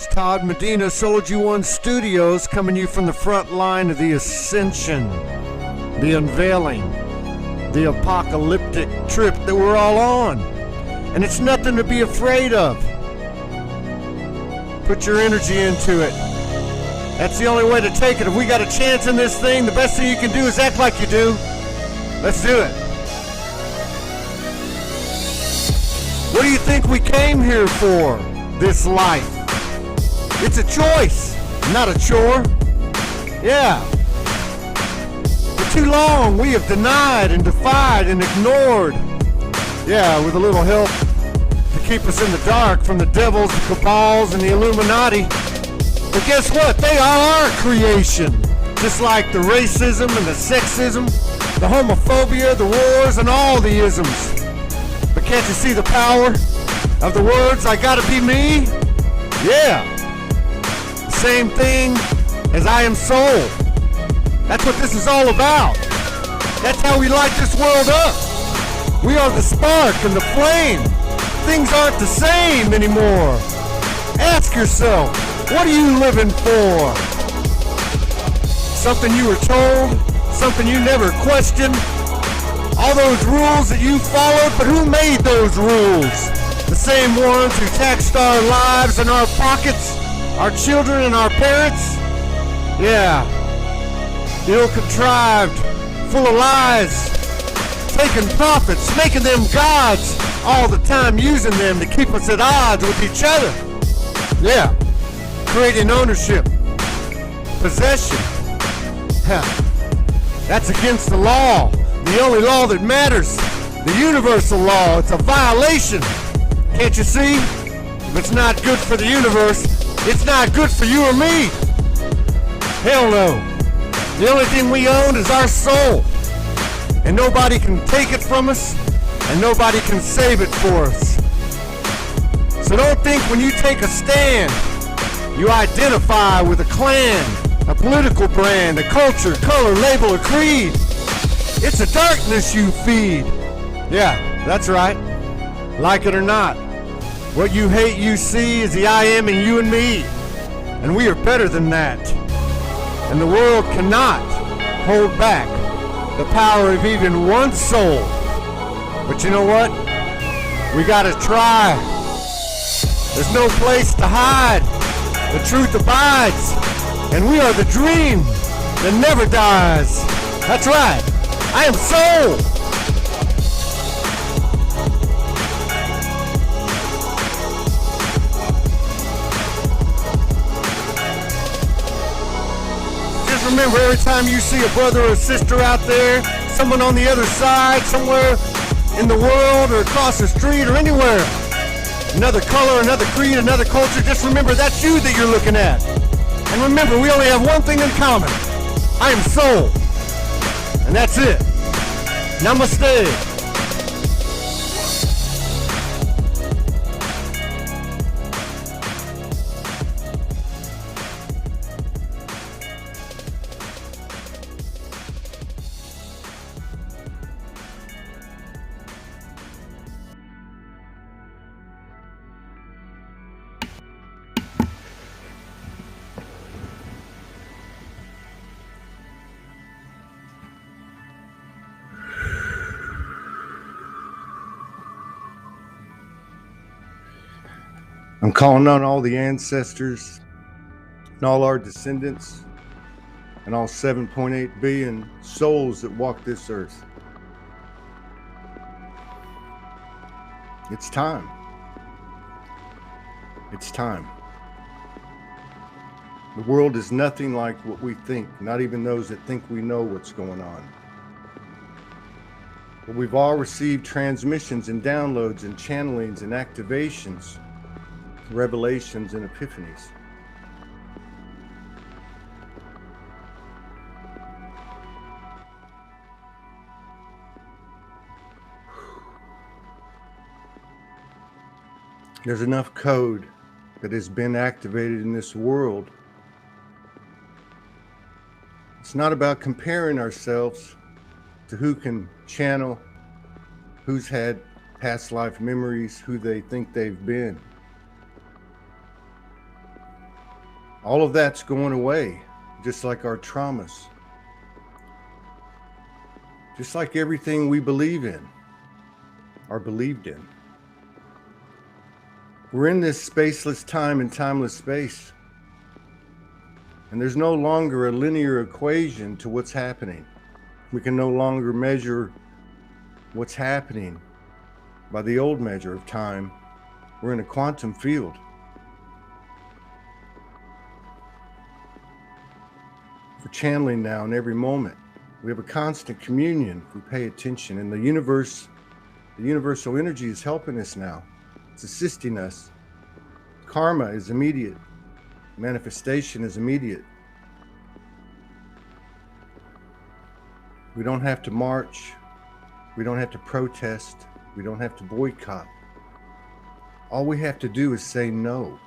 It's Todd Medina, Soulogy One Studios, coming to you from the front line of the ascension, the unveiling, the apocalyptic trip that we're all on. And it's nothing to be afraid of. Put your energy into it. That's the only way to take it. If we got a chance in this thing, the best thing you can do is act like you do. Let's do it. What do you think we came here for? This life. It's a choice, not a chore. Yeah. For too long, we have denied and defied and ignored. Yeah, with a little help to keep us in the dark from the devils, the cabals, and the Illuminati. But guess what? They are our creation. Just like the racism and the sexism, the homophobia, the wars, and all the isms. But can't you see the power of the words, I gotta be me? Yeah. Same thing as I am soul. That's what this is all about. That's how we light this world up. We are the spark and the flame. Things aren't the same anymore. Ask yourself, what are you living for? Something you were told, something you never questioned. All those rules that you followed, but who made those rules? The same ones who taxed our lives and our pockets, our children and our parents? Yeah. Ill-contrived, full of lies, taking profits, making them gods, all the time using them to keep us at odds with each other. Yeah. Creating ownership, possession. That's against the law. The only law that matters, the universal law. It's a violation. Can't you see? If it's not good for the universe, it's not good for you or me. Hell no. The only thing we own is our soul. And nobody can take it from us, and nobody can save it for us. So don't think when you take a stand, you identify with a clan, a political brand, a culture, color, label, or creed. It's a darkness you feed. Yeah, that's right. Like it or not. What you hate you see is the I am in you and me. And we are better than that. And the world cannot hold back the power of even one soul. But you know what? We gotta try. There's no place to hide. The truth abides. And we are the dream that never dies. That's right. I am soul. Just remember, every time you see a brother or a sister out there, someone on the other side, somewhere in the world or across the street or anywhere, another color, another creed, another culture, just remember that's you that you're looking at. And remember, we only have one thing in common. I am soul. And that's it. Namaste. I'm calling on all the ancestors and all our descendants and all 7.8 billion souls that walk this earth. It's time. It's time. The world is nothing like what we think, not even those that think we know what's going on. But we've all received transmissions and downloads and channelings and activations, revelations and epiphanies. There's enough code that has been activated in this world. It's not about comparing ourselves to who can channel, who's had past life memories, who they think they've been. All of that's going away, just like our traumas. Just like everything we believe in, are believed in. We're in this spaceless time and timeless space. And there's no longer a linear equation to what's happening. We can no longer measure what's happening by the old measure of time. We're in a quantum field. We're channeling now in every moment. We have a constant communion if we pay attention. And the universal energy is helping us now. It's assisting us. Karma is immediate. Manifestation is immediate. We don't have to march. We don't have to protest. We don't have to boycott. All we have to do is say no.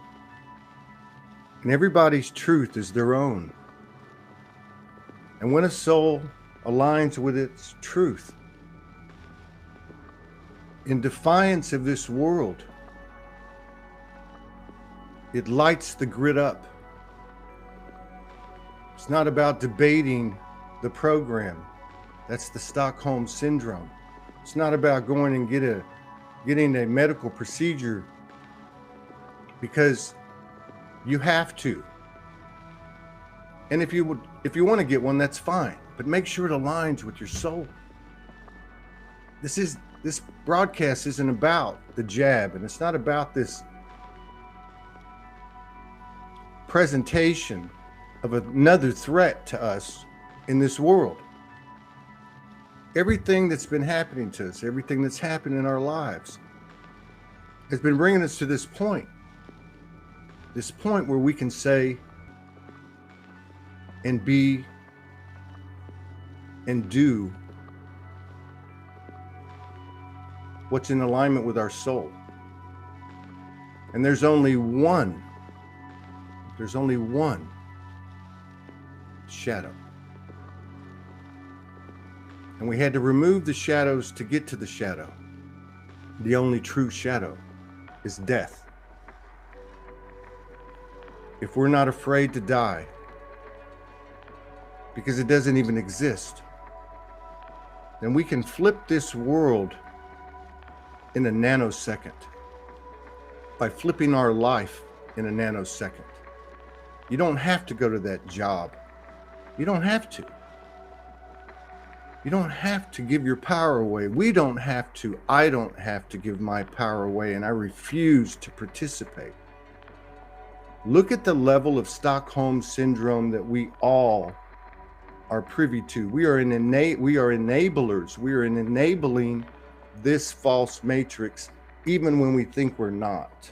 And everybody's truth is their own. And when a soul aligns with its truth, in defiance of this world, it lights the grid up. It's not about debating the program. That's the Stockholm Syndrome. It's not about going and getting a medical procedure because you have to. And if you want to get one, that's fine, but make sure it aligns with your soul. This broadcast isn't about the jab, and it's not about this presentation of another threat to us in this world. Everything that's been happening to us, everything that's happened in our lives has been bringing us to this point where we can say and be and do what's in alignment with our soul. And there's only one shadow. And we had to remove the shadows to get to the shadow. The only true shadow is death. If we're not afraid to die, because it doesn't even exist, then we can flip this world in a nanosecond by flipping our life in a nanosecond. You don't have to go to that job. You don't have to. You don't have to give your power away. We don't have to. I don't have to give my power away, and I refuse to participate. Look at the level of Stockholm Syndrome that we all are privy to. We are enablers. We are enabling this false matrix, even when we think we're not.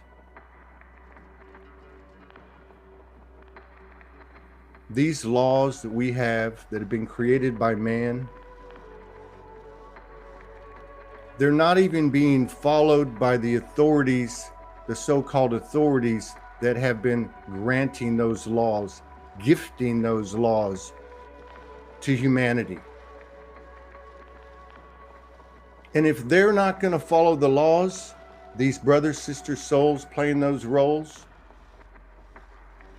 These laws that we have that have been created by man, they're not even being followed by the authorities, the so-called authorities that have been granting those laws, gifting those laws to humanity. And if they're not going to follow the laws, these brothers, sisters, souls playing those roles,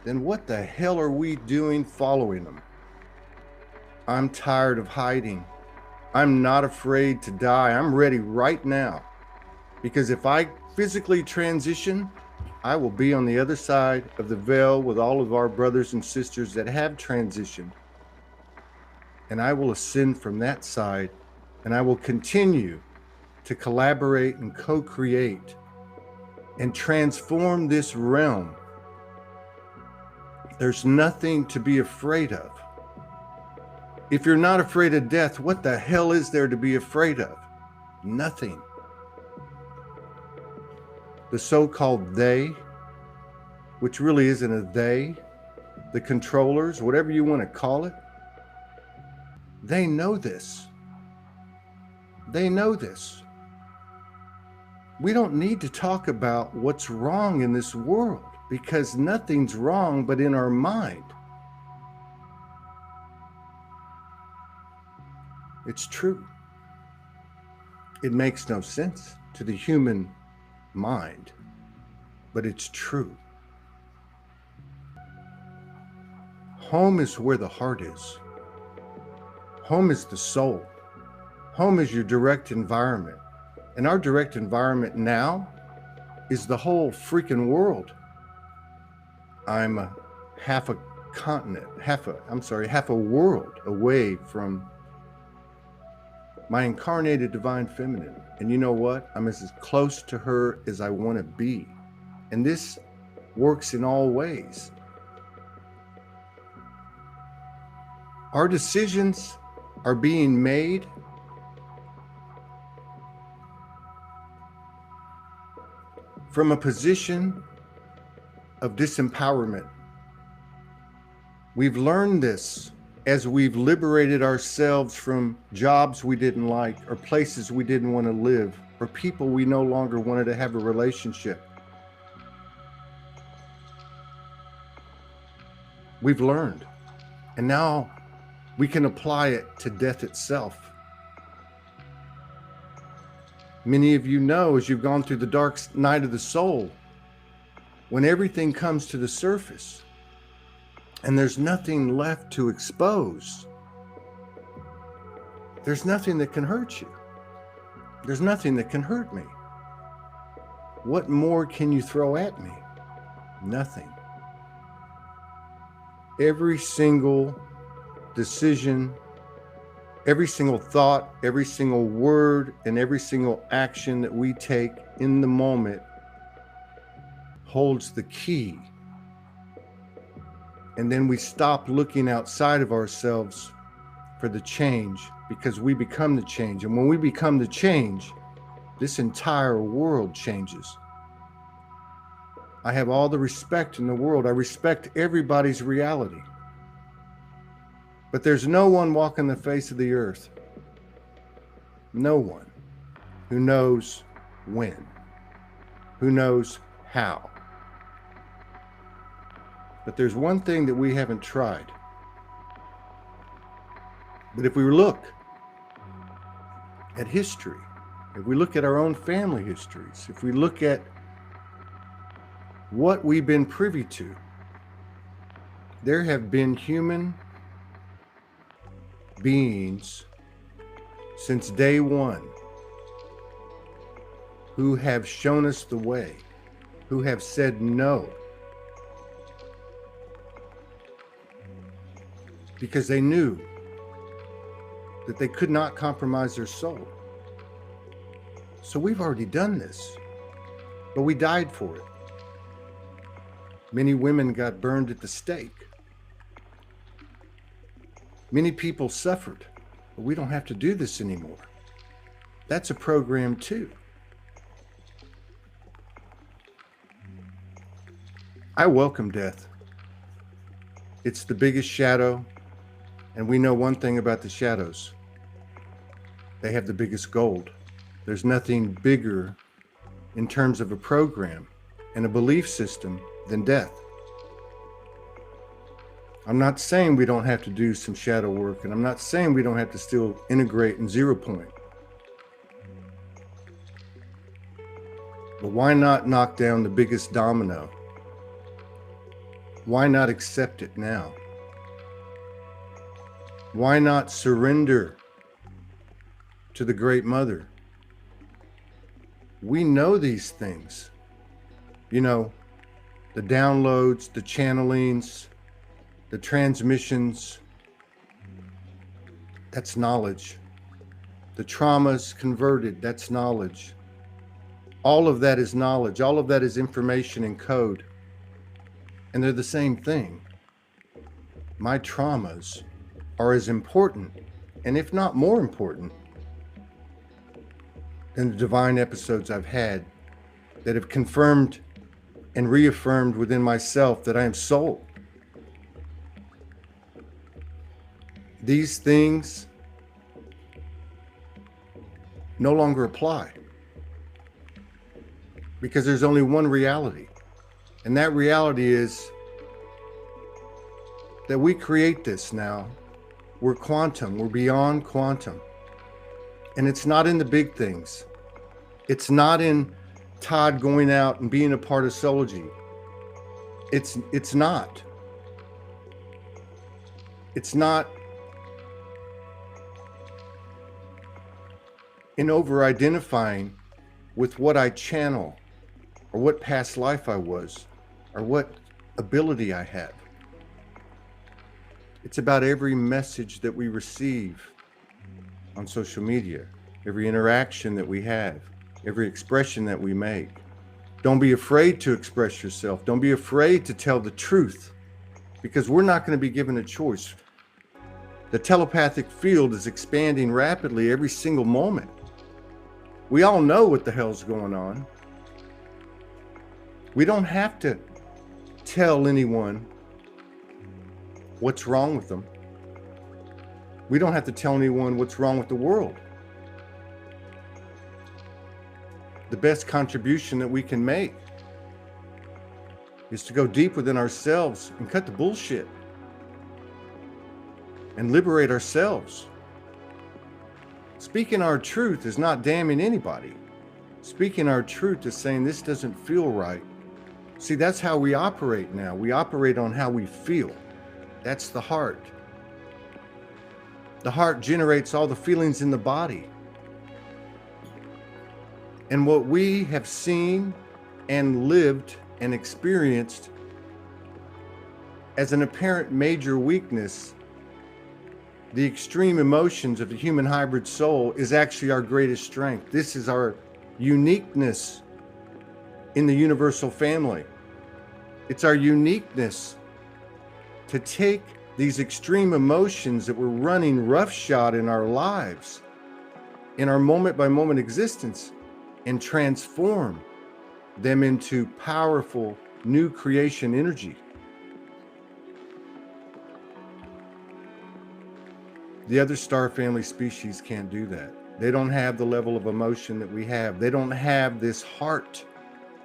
then what the hell are we doing following them? I'm tired of hiding. I'm not afraid to die. I'm ready right now. Because if I physically transition, I will be on the other side of the veil with all of our brothers and sisters that have transitioned. And I will ascend from that side, and I will continue to collaborate and co-create and transform this realm. There's nothing to be afraid of. If you're not afraid of death, what the hell is there to be afraid of? Nothing. The so-called they, which really isn't a they, the controllers, whatever you want to call it, they know this. They know this. We don't need to talk about what's wrong in this world, because nothing's wrong but in our mind. It's true. It makes no sense to the human mind, but it's true. Home is where the heart is. Home is the soul. Home is your direct environment. And our direct environment now is the whole freaking world. I'm half a continent, half a world away from my incarnated divine feminine. And you know what? I'm as close to her as I want to be. And this works in all ways. Our decisions are being made from a position of disempowerment. We've learned this as we've liberated ourselves from jobs we didn't like, or places we didn't want to live, or people we no longer wanted to have a relationship. We've learned, and now we can apply it to death itself. Many of you know, as you've gone through the dark night of the soul, when everything comes to the surface and there's nothing left to expose, there's nothing that can hurt you. There's nothing that can hurt me. What more can you throw at me? Nothing. Every single decision, every single thought, every single word, and every single action that we take in the moment holds the key. And then we stop looking outside of ourselves for the change, because we become the change. And when we become the change, this entire world changes. I have all the respect in the world. I respect everybody's reality. But there's no one walking the face of the earth, no one, who knows when, who knows how. But there's one thing that we haven't tried. But if we look at history, if we look at our own family histories, if we look at what we've been privy to, there have been human beings since day one who have shown us the way, who have said no, because they knew that they could not compromise their soul. So we've already done this, but we died for it. Many women got burned at the stake. Many people suffered, but we don't have to do this anymore. That's a program too. I welcome death. It's the biggest shadow, and we know one thing about the shadows. They have the biggest gold. There's nothing bigger in terms of a program and a belief system than death. I'm not saying we don't have to do some shadow work, and I'm not saying we don't have to still integrate and zero point. But why not knock down the biggest domino? Why not accept it now? Why not surrender to the Great Mother? We know these things. You know, the downloads, the channelings, the transmissions, that's knowledge. The traumas converted, that's knowledge. All of that is knowledge. All of that is information and code. And they're the same thing. My traumas are as important, and if not more important, than the divine episodes I've had that have confirmed and reaffirmed within myself that I am soul. These things no longer apply, because there's only one reality. And that reality is that we create this now. We're quantum, we're beyond quantum. And it's not in the big things. It's not in Todd going out and being a part of Soulogy. It's not. It's not in over-identifying with what I channel or what past life I was or what ability I have. It's about every message that we receive on social media, every interaction that we have, every expression that we make. Don't be afraid to express yourself. Don't be afraid to tell the truth, because we're not going to be given a choice. The telepathic field is expanding rapidly every single moment. We all know what the hell's going on. We don't have to tell anyone what's wrong with them. We don't have to tell anyone what's wrong with the world. The best contribution that we can make is to go deep within ourselves and cut the bullshit and liberate ourselves. Speaking our truth is not damning anybody. Speaking our truth is saying this doesn't feel right. See, that's how we operate now. We operate on how we feel. That's the heart. The heart generates all the feelings in the body. And what we have seen and lived and experienced as an apparent major weakness, the extreme emotions of the human hybrid soul, is actually our greatest strength. This is our uniqueness in the universal family. It's our uniqueness to take these extreme emotions that we're running roughshod in our lives, in our moment by moment existence, and transform them into powerful new creation energy. The other star family species can't do that. They don't have the level of emotion that we have. They don't have this heart.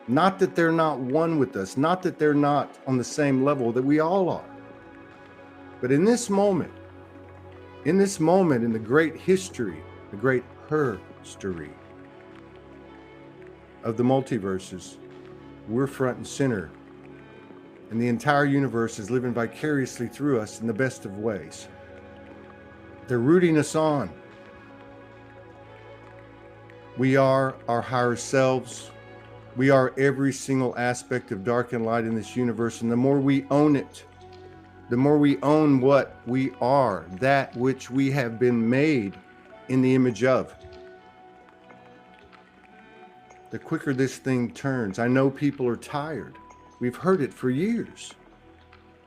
Not that they're not one with us, not that they're not on the same level, that we all are. But in this moment, in the great history, the great herstory of the multiverses, we're front and center. And the entire universe is living vicariously through us in the best of ways. They're rooting us on. We are our higher selves. We are every single aspect of dark and light in this universe. And the more we own it, the more we own what we are, that which we have been made in the image of, the quicker this thing turns. I know people are tired. We've heard it for years.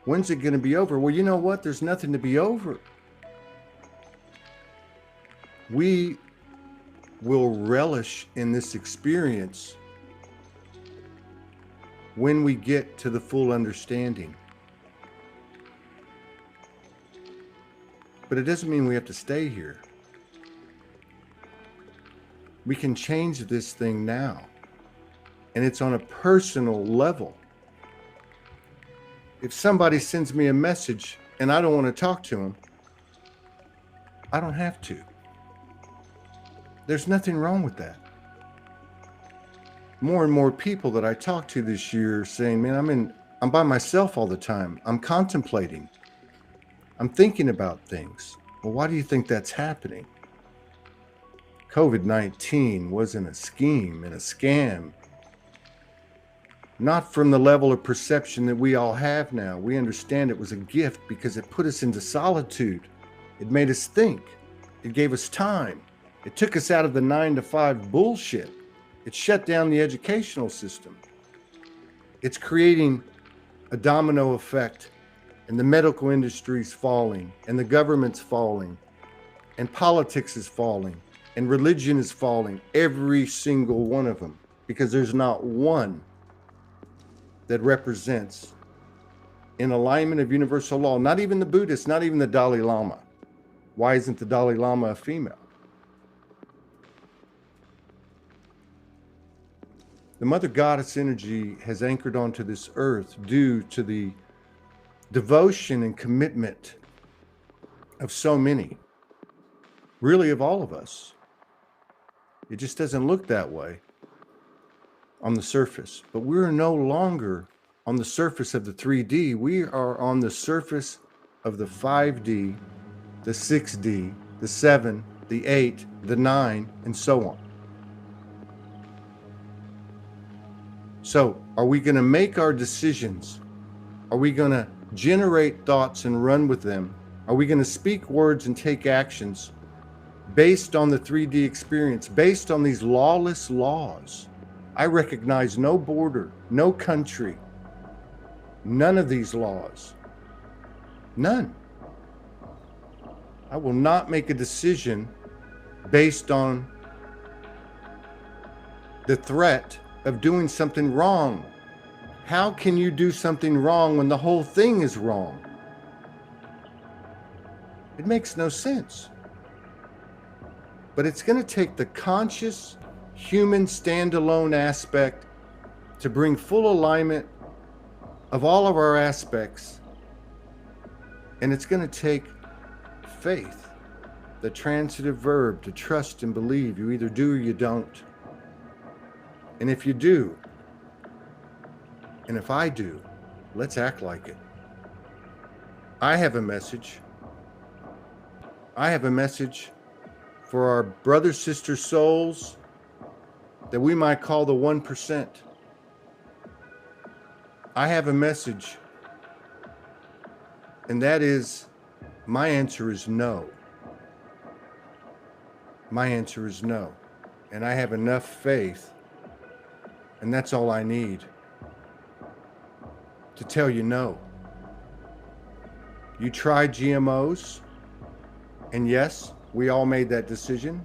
When's it going to be over? Well, you know what? There's nothing to be over. We will relish in this experience when we get to the full understanding. But it doesn't mean we have to stay here. We can change this thing now. And it's on a personal level. If somebody sends me a message and I don't want to talk to them, I don't have to. There's nothing wrong with that. More and more people that I talk to this year are saying, man, I'm by myself all the time. I'm contemplating. I'm thinking about things. Well, why do you think that's happening? COVID-19 wasn't a scheme and a scam. Not from the level of perception that we all have now. We understand it was a gift because it put us into solitude. It made us think. It gave us time. It took us out of the 9-to-5 bullshit. It shut down the educational system. It's creating a domino effect, and the medical industry's falling, and the government's falling, and politics is falling, and religion is falling, every single one of them, because there's not one that represents in alignment of universal law, not even the Buddhists, not even the Dalai Lama. Why isn't the Dalai Lama a female? The Mother Goddess energy has anchored onto this earth due to the devotion and commitment of so many, really of all of us. It just doesn't look that way on the surface, but we're no longer on the surface of the 3D. We are on the surface of the 5D, the 6D, the 7, the 8, the 9, and so on. So, are we going to make our decisions? Are we going to generate thoughts and run with them? Are we going to speak words and take actions based on the 3D experience, based on these lawless laws? I recognize no border, no country, none of these laws. None. I will not make a decision based on the threat of doing something wrong. How can you do something wrong when the whole thing is wrong? It makes no sense. But it's going to take the conscious human standalone aspect to bring full alignment of all of our aspects. And it's going to take faith, the transitive verb, to trust and believe. You either do or you don't. And if you do, and if I do, let's act like it. I have a message. I have a message for our brother, sister souls that we might call the 1%. I have a message, and that is, my answer is no. My answer is no. And I have enough faith, and that's all I need, to tell you no. You tried GMOs, and yes, we all made that decision.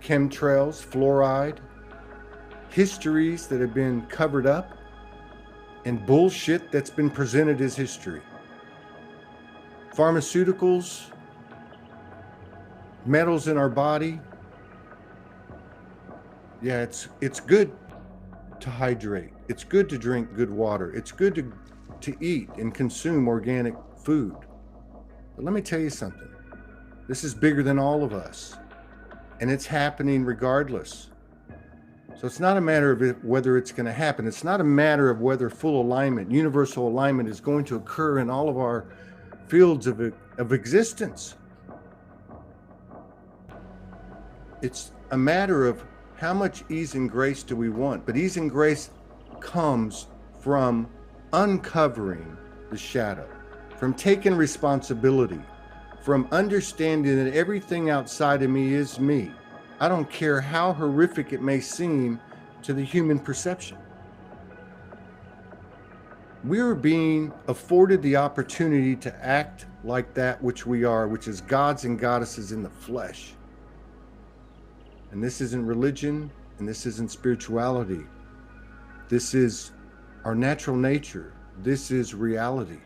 Chemtrails, fluoride, histories that have been covered up, and bullshit that's been presented as history. Pharmaceuticals, metals in our body. Yeah, it's good to hydrate. It's good to drink good water. It's good to eat and consume organic food. But let me tell you something. This is bigger than all of us, and it's happening regardless. So it's not a matter of whether it's going to happen. It's not a matter of whether full alignment, universal alignment, is going to occur in all of our fields of existence. It's a matter of how much ease and grace do we want. But ease and grace comes from uncovering the shadow, from taking responsibility, from understanding that everything outside of me is me. I don't care how horrific it may seem to the human perception. We're being afforded the opportunity to act like that which we are, which is gods and goddesses in the flesh. And this isn't religion, and this isn't spirituality. This is our natural nature. This is reality.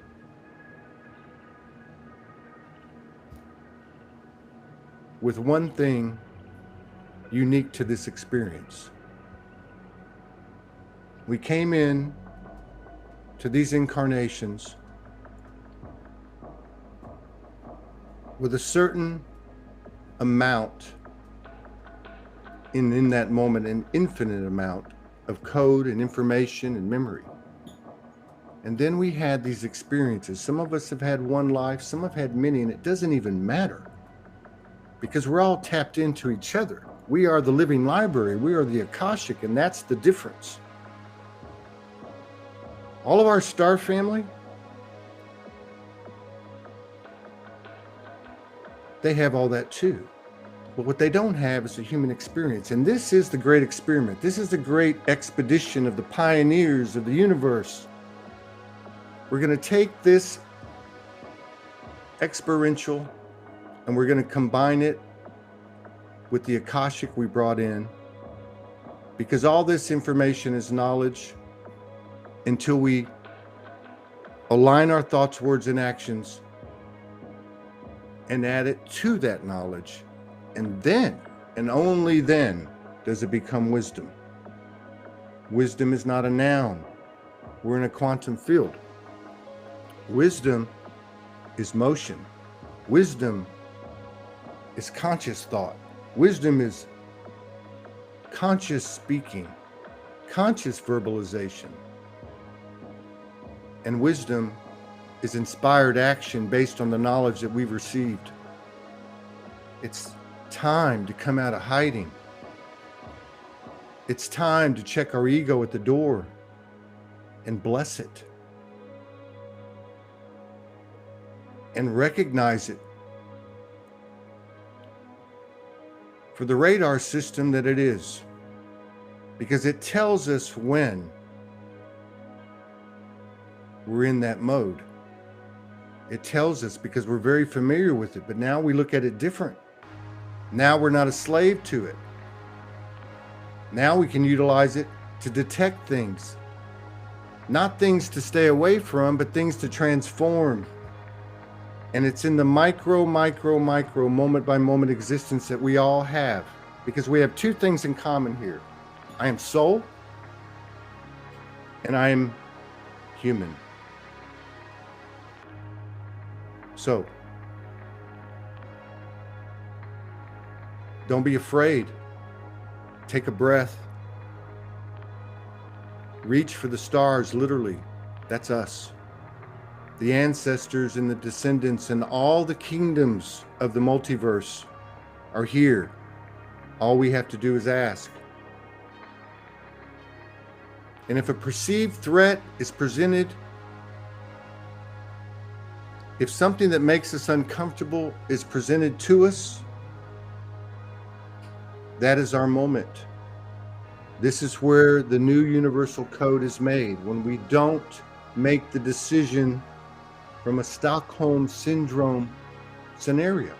With one thing unique to this experience. We came in to these incarnations with a certain amount, in that moment, an infinite amount of code and information and memory. And then we had these experiences. Some of us have had one life, some have had many, and it doesn't even matter because we're all tapped into each other. We are the living library. We are the Akashic, and that's the difference. All of our star family, they have all that too. But what they don't have is the human experience. And this is the great experiment. This is the great expedition of the pioneers of the universe. We're going to take this experiential and we're going to combine it with the Akashic we brought in, because all this information is knowledge until we align our thoughts, words, and actions and add it to that knowledge. And then, and only then, does it become wisdom. Wisdom is not a noun. We're in a quantum field. Wisdom is motion. Wisdom is conscious thought. Wisdom is conscious speaking, conscious verbalization. And wisdom is inspired action based on the knowledge that we've received. It's time to come out of hiding. It's time to check our ego at the door and bless it and recognize it for the radar system that it is, because it tells us when we're in that mode. It tells us because we're very familiar with it, but now we look at it different. Now we're not a slave to it. Now we can utilize it to detect things. Not things to stay away from, but things to transform. And it's in the micro, moment by moment existence that we all have. Because we have two things in common here. I am soul, and I am human. So, don't be afraid. Take a breath. Reach for the stars, literally. That's us. The ancestors and the descendants and all the kingdoms of the multiverse are here. All we have to do is ask. And if a perceived threat is presented, if something that makes us uncomfortable is presented to us, that is our moment. This is where the new universal code is made, when we don't make the decision from a Stockholm Syndrome scenario.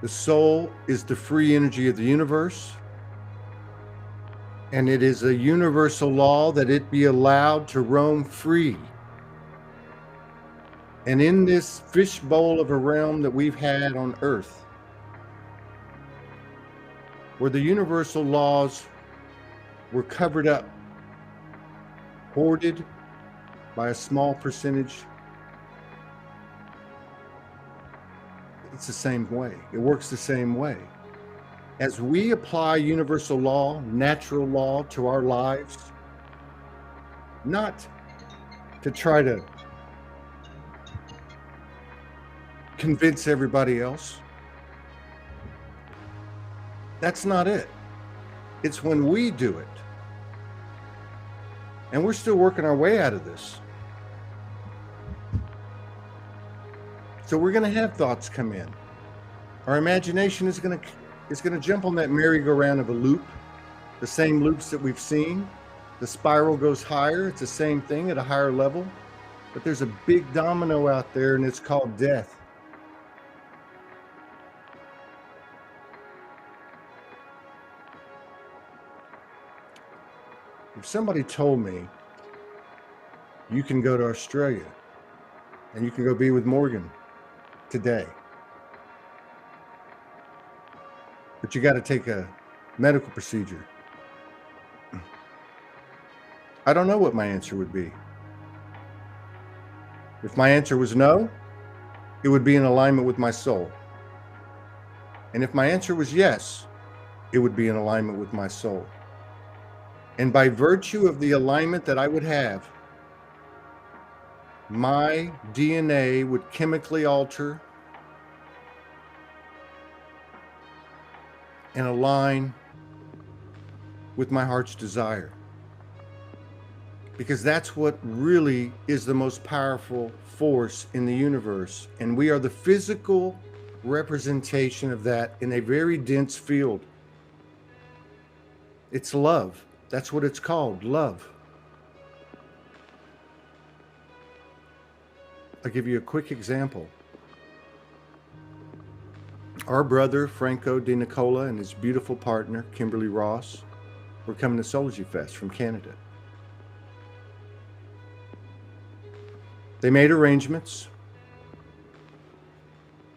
The soul is the free energy of the universe, and it is a universal law that it be allowed to roam free. And in this fishbowl of a realm that we've had on Earth, where the universal laws were covered up, hoarded by a small percentage, it's the same way. It works the same way. As we apply universal law, natural law to our lives, not to try to convince everybody else. That's not it. It's when we do it. And we're still working our way out of this. So we're going to have thoughts come in. Our imagination is going to jump on that merry-go-round of a loop, the same loops that we've seen. The spiral goes higher. It's the same thing at a higher level. But there's a big domino out there, and it's called death. If somebody told me you can go to Australia and you can go be with Morgan today, but you got to take a medical procedure, I don't know what my answer would be. If my answer was no, it would be in alignment with my soul. And if my answer was yes, it would be in alignment with my soul. And by virtue of the alignment that I would have, my DNA would chemically alter and align with my heart's desire. Because that's what really is the most powerful force in the universe. And we are the physical representation of that in a very dense field. It's love. That's what it's called, love. I'll give you a quick example. Our brother, Franco Di Nicola, and his beautiful partner, Kimberly Ross, were coming to Soulogy Fest from Canada. They made arrangements.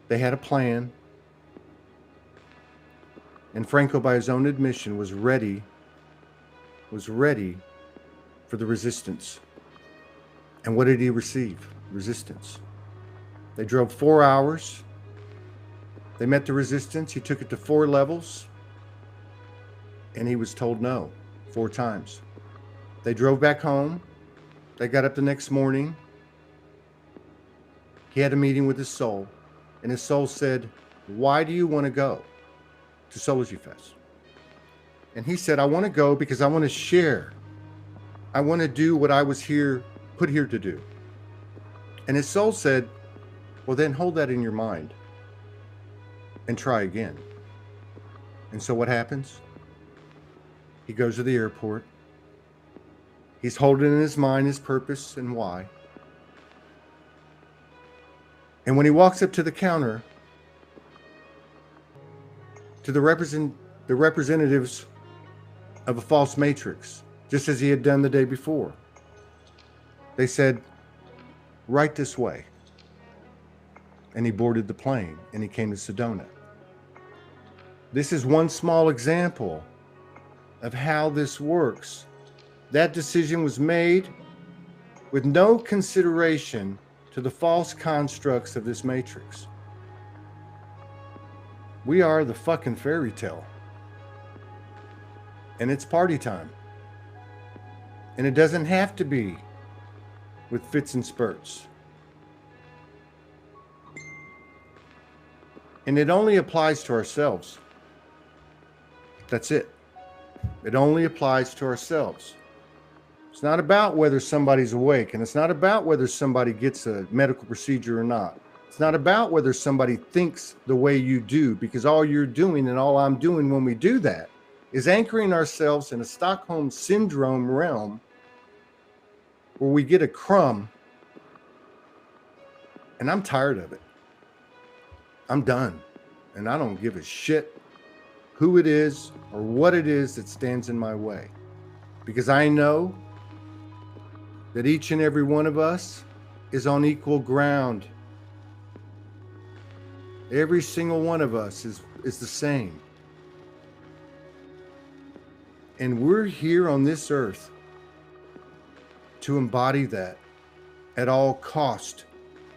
They had a plan. And Franco, by his own admission, was ready for the resistance. And what did he receive? Resistance. They drove 4 hours. They met the resistance. He took it to 4 levels. And he was told no 4 times. They drove back home. They got up the next morning. He had a meeting with his soul, and his soul said, "Why do you want to go to Soulogy Fest?" And he said, "I want to go because I want to share. I want to do what I was put here to do." And his soul said, "Well, then hold that in your mind and try again." And so what happens? He goes to the airport. He's holding in his mind his purpose and why. And when he walks up to the counter, to the representatives of a false matrix, just as he had done the day before, they said, "Right this way." And he boarded the plane and he came to Sedona. This is one small example of how this works. That decision was made with no consideration to the false constructs of this matrix. We are the fucking fairy tale. And it's party time. And it doesn't have to be with fits and spurts. And it only applies to ourselves. That's it. It only applies to ourselves. It's not about whether somebody's awake, and it's not about whether somebody gets a medical procedure or not. It's not about whether somebody thinks the way you do, because all you're doing and all I'm doing when we do that is anchoring ourselves in a Stockholm Syndrome realm where we get a crumb, and I'm tired of it. I'm done, and I don't give a shit who it is or what it is that stands in my way, because I know that each and every one of us is on equal ground. Every single one of us is the same. And we're here on this earth to embody that at all cost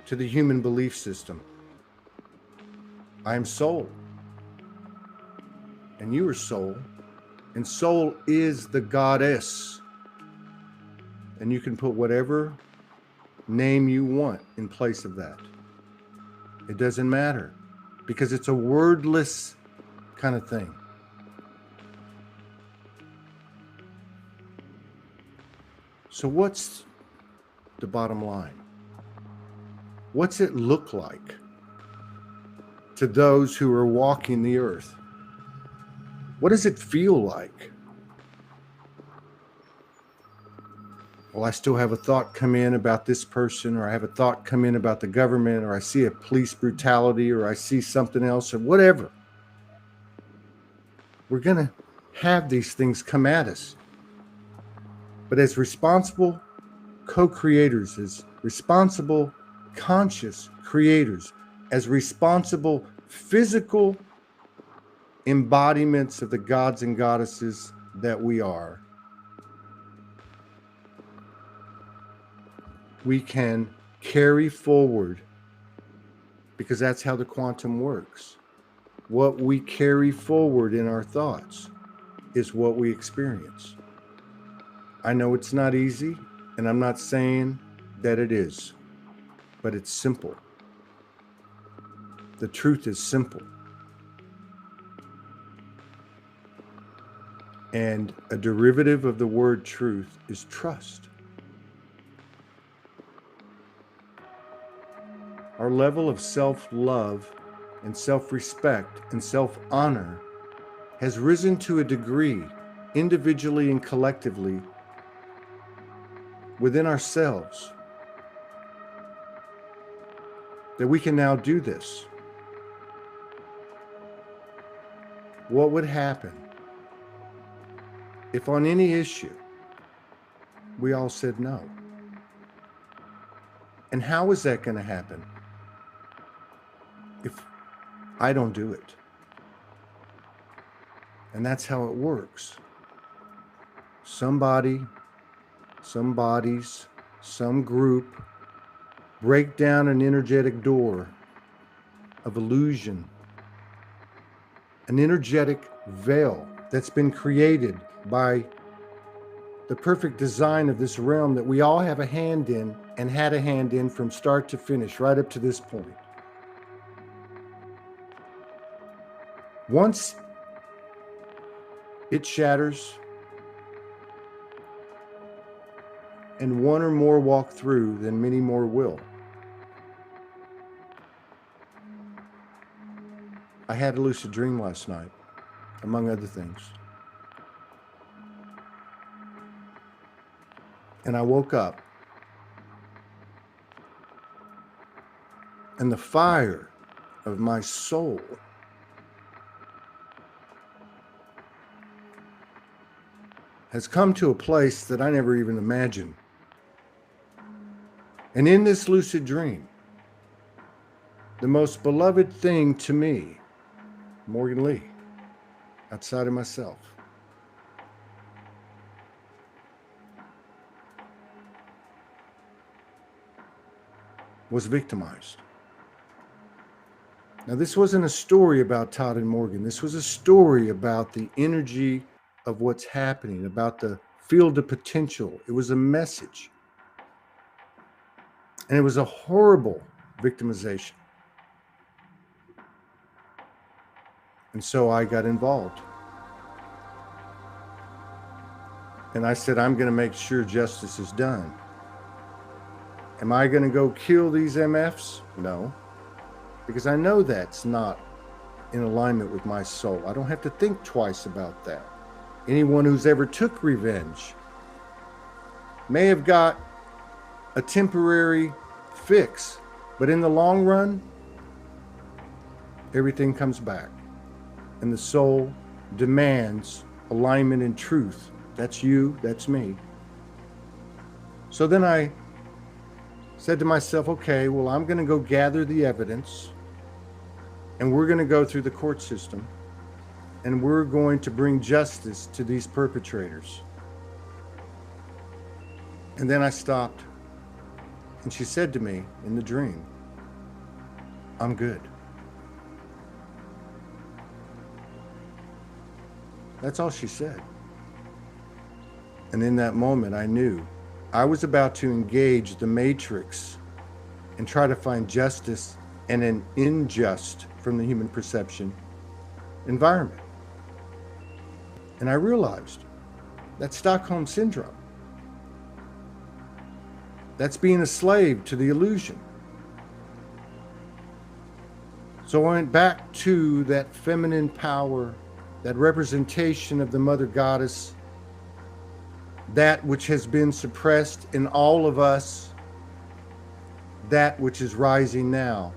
to the human belief system. I am soul. And you are soul. And soul is the goddess. And you can put whatever name you want in place of that. It doesn't matter, because it's a wordless kind of thing. So what's the bottom line? What's it look like to those who are walking the earth? What does it feel like? Well, I still have a thought come in about this person, or I have a thought come in about the government, or I see a police brutality, or I see something else, or whatever. We're going to have these things come at us. But as responsible co-creators, as responsible conscious creators, as responsible physical embodiments of the gods and goddesses that we are, we can carry forward, because that's how the quantum works. What we carry forward in our thoughts is what we experience. I know it's not easy, and I'm not saying that it is, but it's simple. The truth is simple. And a derivative of the word truth is trust. Our level of self-love and self-respect and self-honor has risen to a degree, individually and collectively, within ourselves, that we can now do this. What would happen if on any issue we all said no? And how is that going to happen if I don't do it? And that's how it works. Somebody, some bodies, some group break down an energetic door of illusion, an energetic veil that's been created by the perfect design of this realm that we all have a hand in and had a hand in from start to finish, right up to this point. Once it shatters and one or more walk through, then many more will. I had a lucid dream last night, among other things. And I woke up, and the fire of my soul has come to a place that I never even imagined. And in this lucid dream, the most beloved thing to me, Morgan Lee, outside of myself, was victimized. Now, this wasn't a story about Todd and Morgan. This was a story about the energy of what's happening, about the field of potential. It was a message. And it was a horrible victimization. And so I got involved. And I said, I'm going to make sure justice is done. Am I going to go kill these MFs? No. Because I know that's not in alignment with my soul. I don't have to think twice about that. Anyone who's ever took revenge may have got a temporary fix, but in the long run, everything comes back. And the soul demands alignment and truth. That's you, that's me. So then I said to myself, okay, well, I'm going to go gather the evidence, and we're going to go through the court system, and we're going to bring justice to these perpetrators. And then I stopped, and she said to me in the dream, I'm good. That's all she said. And in that moment, I knew I was about to engage the matrix and try to find justice in an unjust, from the human perception, environment. And I realized that's Stockholm Syndrome. That's being a slave to the illusion. So I went back to that feminine power, that representation of the Mother Goddess, that which has been suppressed in all of us, that which is rising now.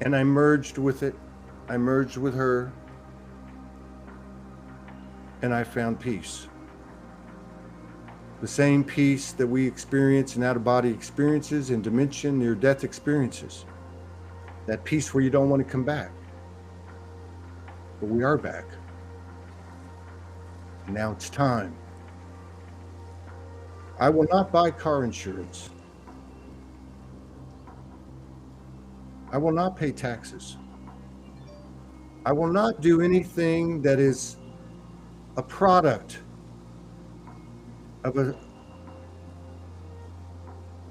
And I merged with it. I merged with her. And I found peace. The same peace that we experience in out-of-body experiences, in dimension, near-death experiences. That peace where you don't want to come back. But we are back. And now it's time. I will not buy car insurance. I will not pay taxes. I will not do anything that is a product of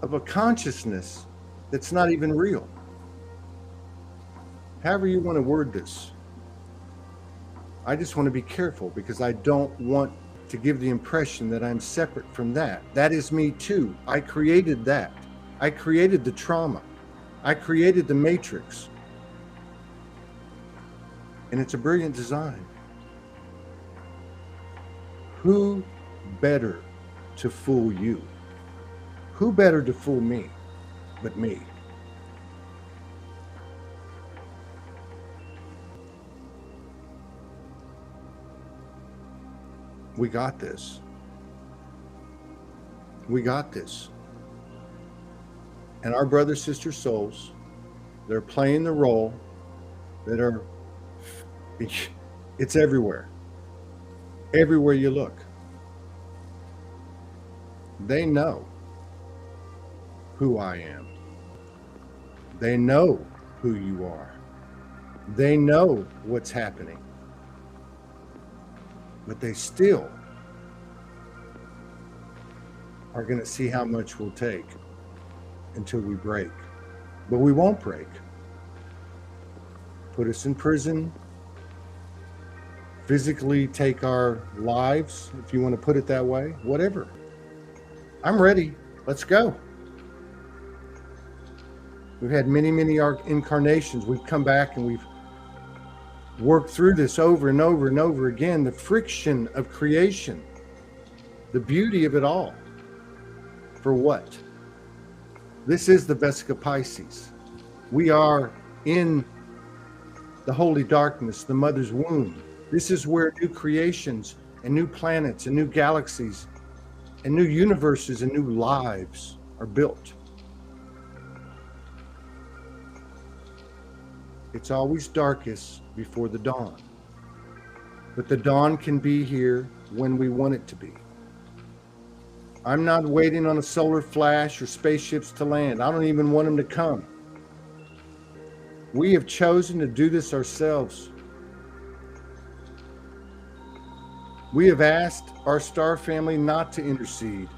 a consciousness that's not even real. However you want to word this. I just want to be careful because I don't want to give the impression that I'm separate from that. That is me too. I created that. I created the trauma. I created the matrix. And it's a brilliant design. Who better to fool you? Who better to fool me but me? We got this. We got this. And our brother, sister souls, they're playing the role that are, it's everywhere. Everywhere you look. They know who I am. They know who you are. They know what's happening. but they still are going to see how much we'll take until we break. But we won't break. Put us in prison, physically take our lives, if you want to put it that way, whatever. I'm ready. Let's go. We've had many, many incarnations. We've come back and we've worked through this over and over and over again. The friction of creation, the beauty of it all. For what? This is the Vesica Pisces. We are in the holy darkness, the mother's womb. This is where new creations and new planets and new galaxies and new universes and new lives are built. It's always darkest before the dawn. But the dawn can be here when we want it to be. I'm not waiting on a solar flash or spaceships to land. I don't even want them to come. We have chosen to do this ourselves. We have asked our star family not to intercede.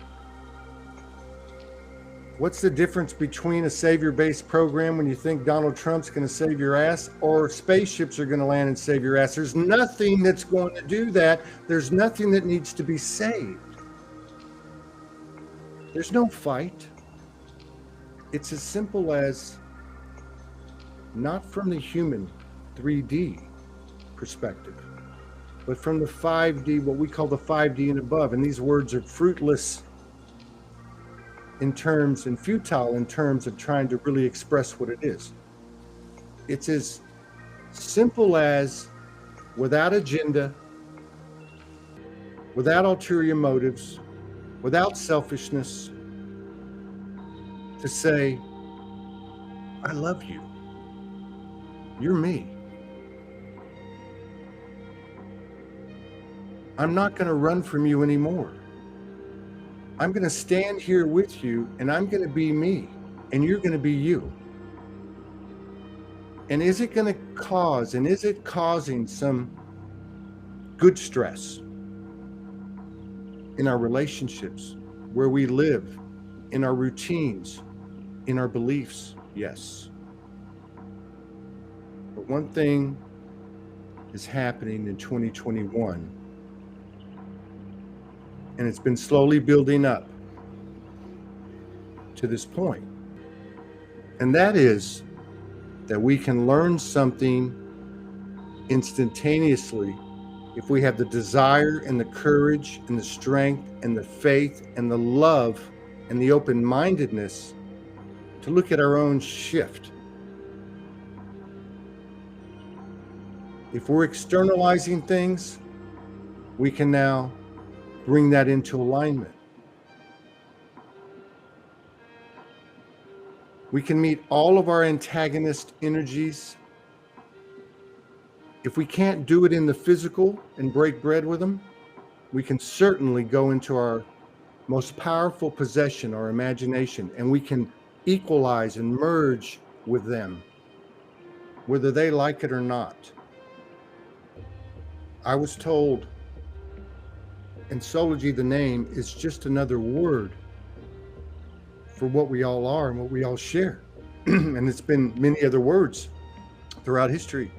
What's the difference between a savior-based program when you think Donald Trump's going to save your ass or spaceships are going to land and save your ass? There's nothing that's going to do that. There's nothing that needs to be saved. There's no fight. It's as simple as, not from the human 3D perspective, but from the 5D, what we call the 5D and above. And these words are fruitless in terms and futile in terms of trying to really express what it is. It's as simple as, without agenda, without ulterior motives, without selfishness, to say, I love you. You're me. I'm not going to run from you anymore. I'm going to stand here with you and I'm going to be me and you're going to be you. And is it going to cause, and is it causing some good stress in our relationships, where we live, in our routines, in our beliefs? Yes. But one thing is happening in 2021, and it's been slowly building up to this point. And that is that we can learn something instantaneously if we have the desire and the courage and the strength and the faith and the love and the open-mindedness to look at our own shift. If we're externalizing things, we can now bring that into alignment. We can meet all of our antagonist energies. If we can't do it in the physical and break bread with them, we can certainly go into our most powerful possession, our imagination, and we can equalize and merge with them, whether they like it or not. I was told, and Soulogy, the name, is just another word for what we all are and what we all share. And it's been many other words throughout history.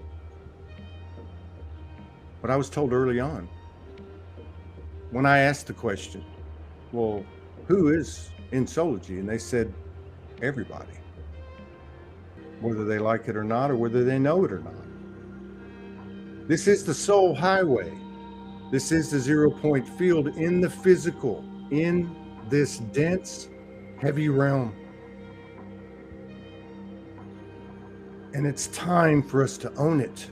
But I was told early on, when I asked the question, well, who is in Soulogy? And they said, everybody, whether they like it or not, or whether they know it or not. This is the soul highway. This is the 0 point field in the physical, in this dense, heavy realm. And it's time for us to own it.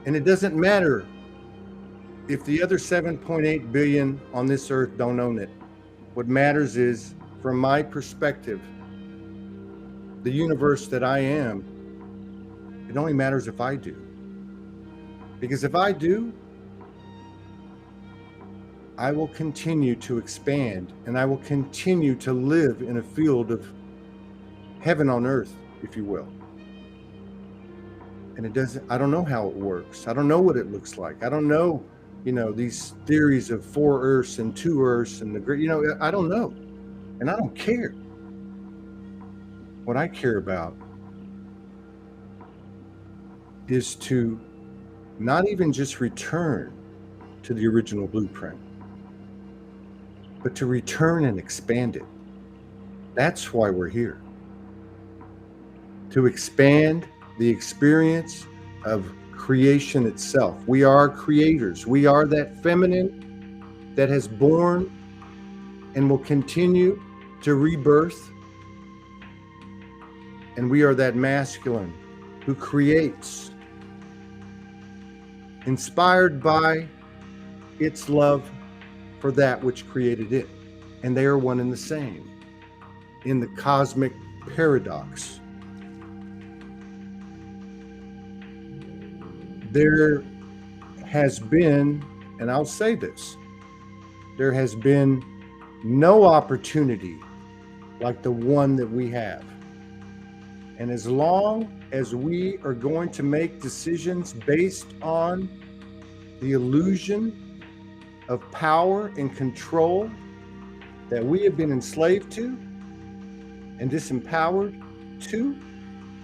And it doesn't matter if the other 7.8 billion on this earth don't own it. What matters is, from my perspective, the universe that I am, it only matters if I do. Because if I do, I will continue to expand and I will continue to live in a field of heaven on earth, if you will. And it doesn't, I don't know how it works. I don't know what it looks like. I don't know, these theories of 4 Earths and 2 Earths and I don't know. And I don't care. What I care about is to not even just return to the original blueprint, but to return and expand it. That's why we're here. To expand the experience of creation itself. We are creators. We are that feminine that has born and will continue to rebirth. And we are that masculine who creates, inspired by its love for that which created it. And they are one and the same in the cosmic paradox. There has been, and I'll say this, there has been no opportunity like the one that we have. And as long as we are going to make decisions based on the illusion of power and control that we have been enslaved to and disempowered to,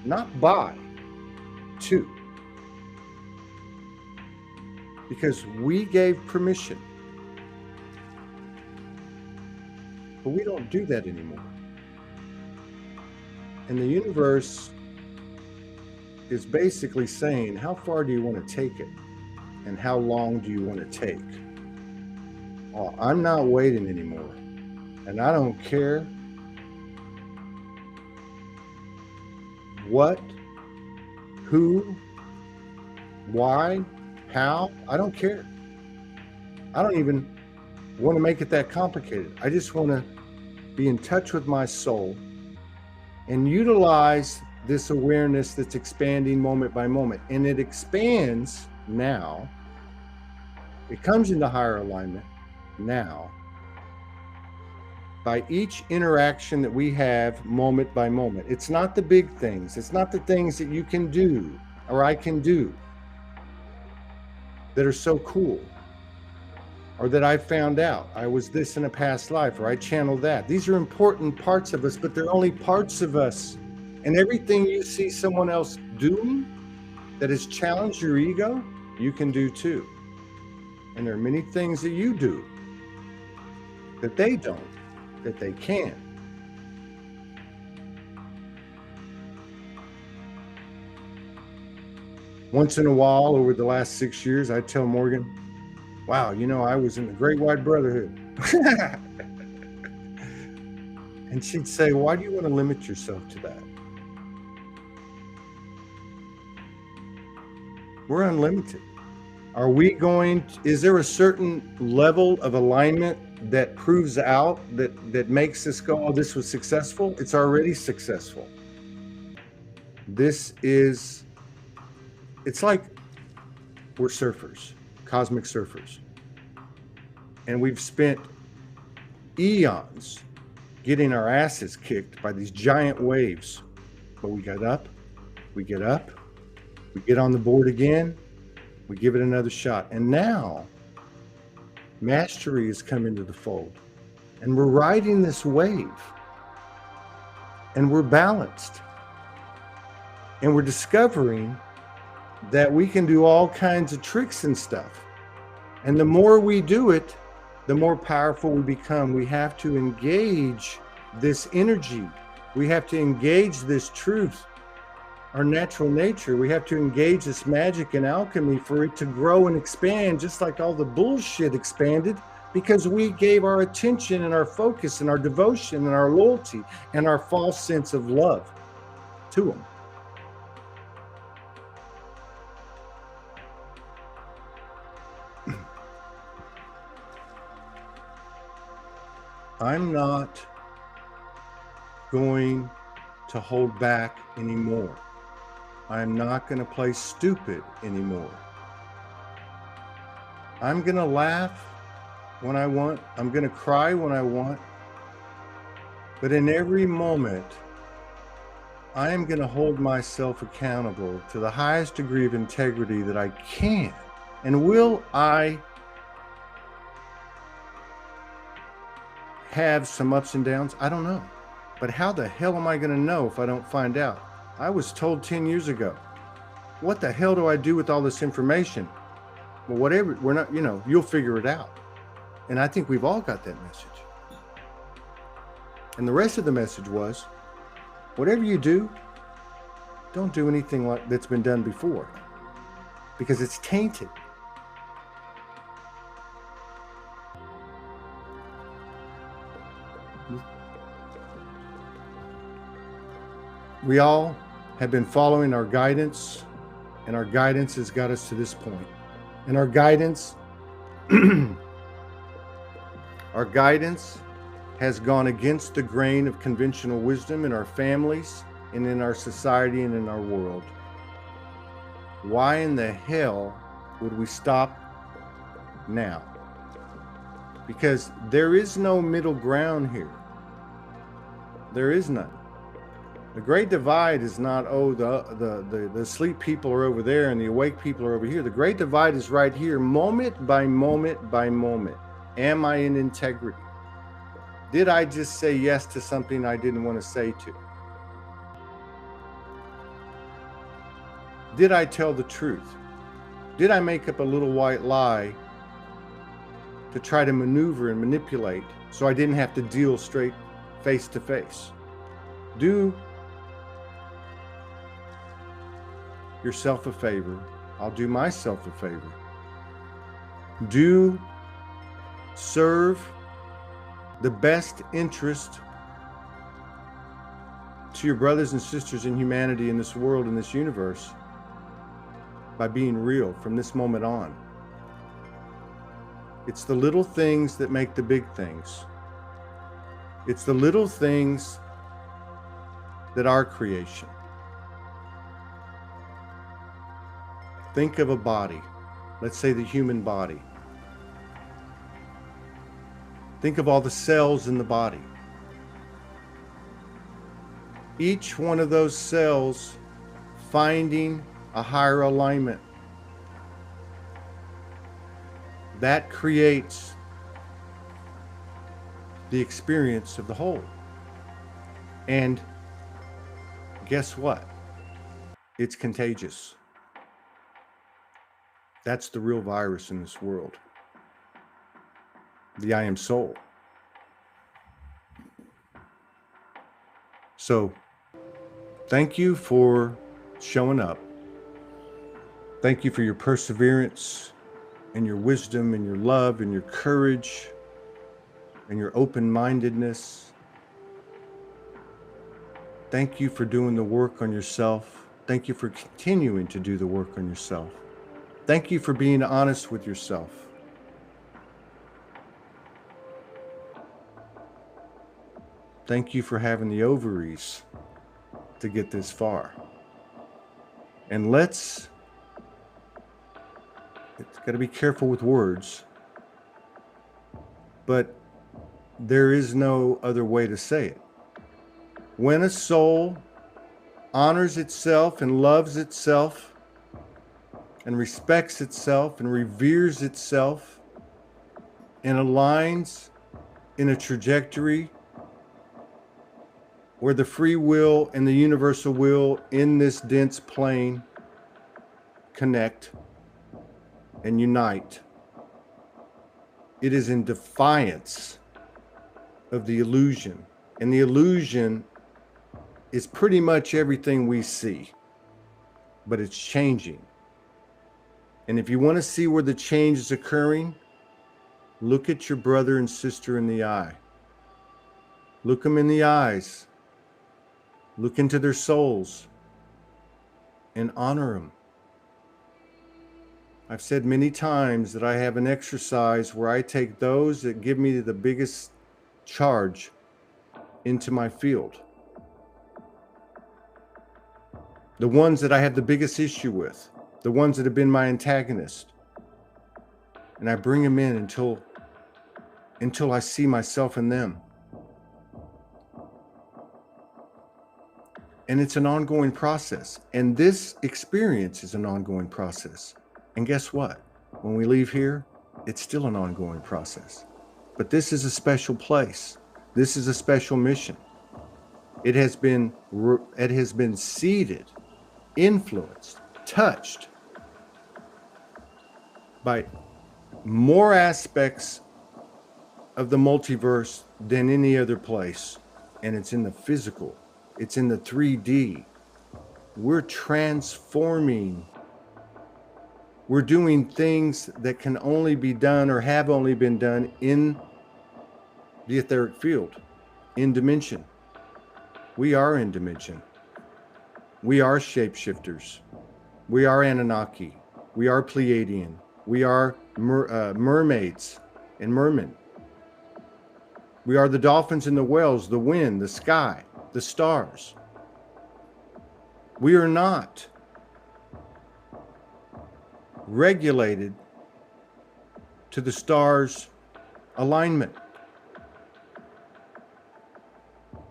not by, to, because we gave permission. But we don't do that anymore. And the universe is basically saying, how far do you want to take it? And how long do you want to take? Well, I'm not waiting anymore. And I don't care what, who, why, how. I don't care. I don't even want to make it that complicated. I just want to be in touch with my soul and utilize this awareness that's expanding moment by moment. And it expands now. It comes into higher alignment now by each interaction that we have moment by moment. It's not the big things. It's not the things that you can do or I can do that are so cool, or that I found out I was this in a past life, or I channeled that. These are important parts of us, but they're only parts of us. And everything you see someone else doing that has challenged your ego, you can do too. And there are many things that you do that they don't, that they can. Once in a while, over the last 6 years, I tell Morgan, wow, I was in the Great White Brotherhood. And she'd say, why do you want to limit yourself to that? We're unlimited. Are we is there a certain level of alignment that proves out, that makes us go, oh, this was successful? It's already successful. It's like we're surfers, cosmic surfers. And we've spent eons getting our asses kicked by these giant waves. But we got up, we get up, we get on the board again, we give it another shot. And now, mastery has come into the fold. And we're riding this wave. And we're balanced. And we're discovering that we can do all kinds of tricks and stuff. And the more we do it, the more powerful we become. We have to engage this energy. We have to engage this truth, our natural nature. We have to engage this magic and alchemy for it to grow and expand, just like all the bullshit expanded, because we gave our attention and our focus and our devotion and our loyalty and our false sense of love to them. I'm not going to hold back anymore. I'm not going to play stupid anymore. I'm going to laugh when I want. I'm going to cry when I want. But in every moment, I am going to hold myself accountable to the highest degree of integrity that I can. And will I have some ups and downs? I don't know. But how the hell am I going to know if I don't find out? I was told 10 years ago, what the hell do I do with all this information? Well, whatever, we're not, you'll figure it out. And I think we've all got that message. And the rest of the message was, whatever you do, don't do anything like that's been done before, because it's tainted. We all have been following our guidance, and our guidance has got us to this point. And our guidance, has gone against the grain of conventional wisdom in our families and in our society and in our world. Why in the hell would we stop now? Because there is no middle ground here. There is none. The great divide is not, the asleep people are over there and the awake people are over here. The great divide is right here, moment by moment by moment. Am I in integrity? Did I just say yes to something I didn't want to say to? Did I tell the truth? Did I make up a little white lie to try to maneuver and manipulate so I didn't have to deal straight face to face? Do yourself a favor. I'll do myself a favor. Do serve the best interest to your brothers and sisters in humanity, in this world, in this universe, by being real from this moment on. It's the little things that make the big things. It's the little things that are creation. Think of a body, let's say the human body. Think of all the cells in the body. Each one of those cells finding a higher alignment. That creates the experience of the whole. And guess what? It's contagious. That's the real virus in this world. The I am soul. So, thank you for showing up. Thank you for your perseverance and your wisdom and your love and your courage and your open-mindedness. Thank you for doing the work on yourself. Thank you for continuing to do the work on yourself. Thank you for being honest with yourself. Thank you for having the ovaries to get this far. And it's got to be careful with words, but there is no other way to say it. When a soul honors itself and loves itself and respects itself and reveres itself and aligns in a trajectory where the free will and the universal will in this dense plane connect and unite, it is in defiance of the illusion. And the illusion is pretty much everything we see, but it's changing. And if you want to see where the change is occurring, look at your brother and sister in the eye. Look them in the eyes. Look into their souls and honor them. I've said many times that I have an exercise where I take those that give me the biggest charge into my field. The ones that I have the biggest issue with, the ones that have been my antagonist. And I bring them in until I see myself in them. And it's an ongoing process. And this experience is an ongoing process. And guess what? When we leave here, it's still an ongoing process. But this is a special place. This is a special mission. It has been seeded, influenced, touched by more aspects of the multiverse than any other place. And it's in the physical. It's in the 3D. We're transforming. We're doing things that can only be done or have only been done in the etheric field, in dimension. We are in dimension. We are shapeshifters. We are Anunnaki. We are Pleiadian. We are mermaids and mermen. We are the dolphins and the whales, the wind, the sky, the stars. We are not regulated to the stars' alignment.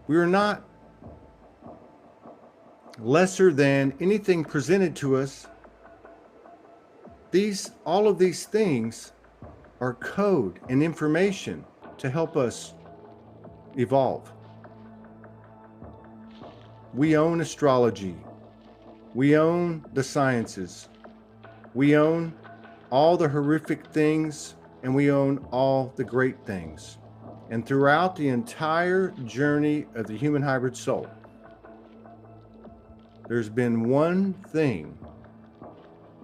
We are not lesser than anything presented to us. All of these things are code and information to help us evolve. We own astrology. We own the sciences. We own all the horrific things, and we own all the great things. And throughout the entire journey of the human hybrid soul, there's been one thing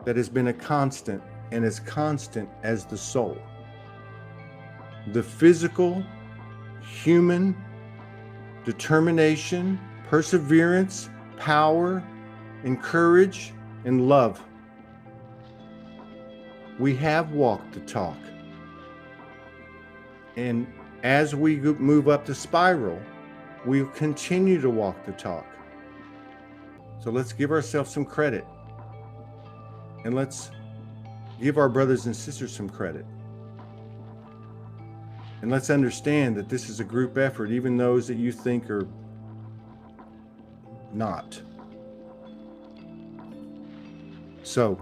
that has been a constant, and as constant as the soul. The physical, human determination, perseverance, power, and courage, and love. We have walked the talk. And as we move up the spiral, we'll continue to walk the talk. So let's give ourselves some credit. And let's give our brothers and sisters some credit. And let's understand that this is a group effort, even those that you think are not. So,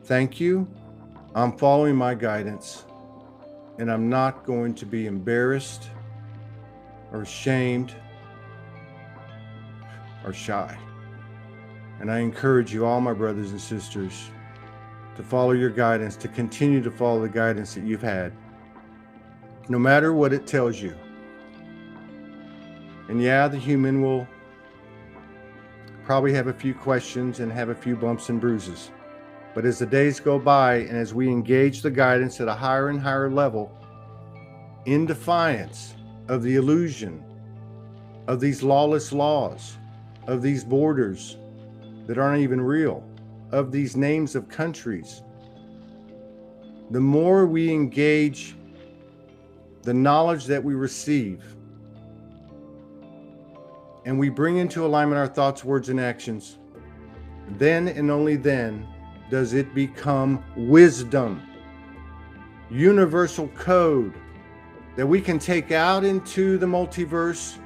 thank you. I'm following my guidance, and I'm not going to be embarrassed or ashamed or shy. And I encourage you, all my brothers and sisters, to follow your guidance, to continue to follow the guidance that you've had, no matter what it tells you. And yeah, the human will probably have a few questions and have a few bumps and bruises. But as the days go by, and as we engage the guidance at a higher and higher level, in defiance of the illusion of these lawless laws, of these borders that aren't even real, of these names of countries, the more we engage the knowledge that we receive, and we bring into alignment our thoughts, words, and actions, then and only then does it become wisdom, universal code that we can take out into the multiverse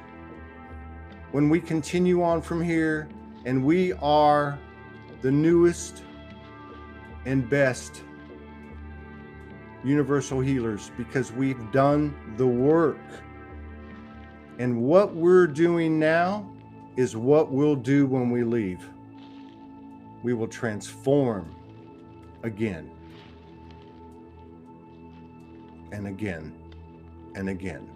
when we continue on from here. And we are the newest and best universal healers because we've done the work. And what we're doing now is what we'll do when we leave. We will transform again and again and again.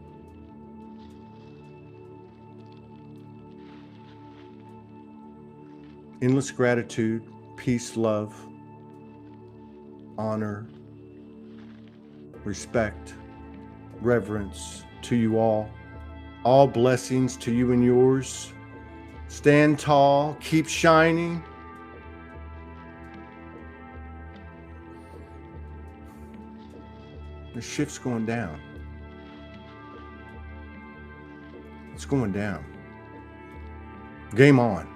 Endless gratitude, peace, love, honor, respect, reverence to you all. All blessings to you and yours. Stand tall, keep shining. The shift's going down. It's going down. Game on.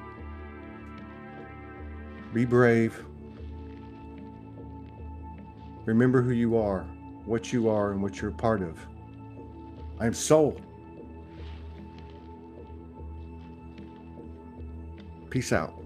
Be brave. Remember who you are, and what you're a part of. I am soul. Peace out.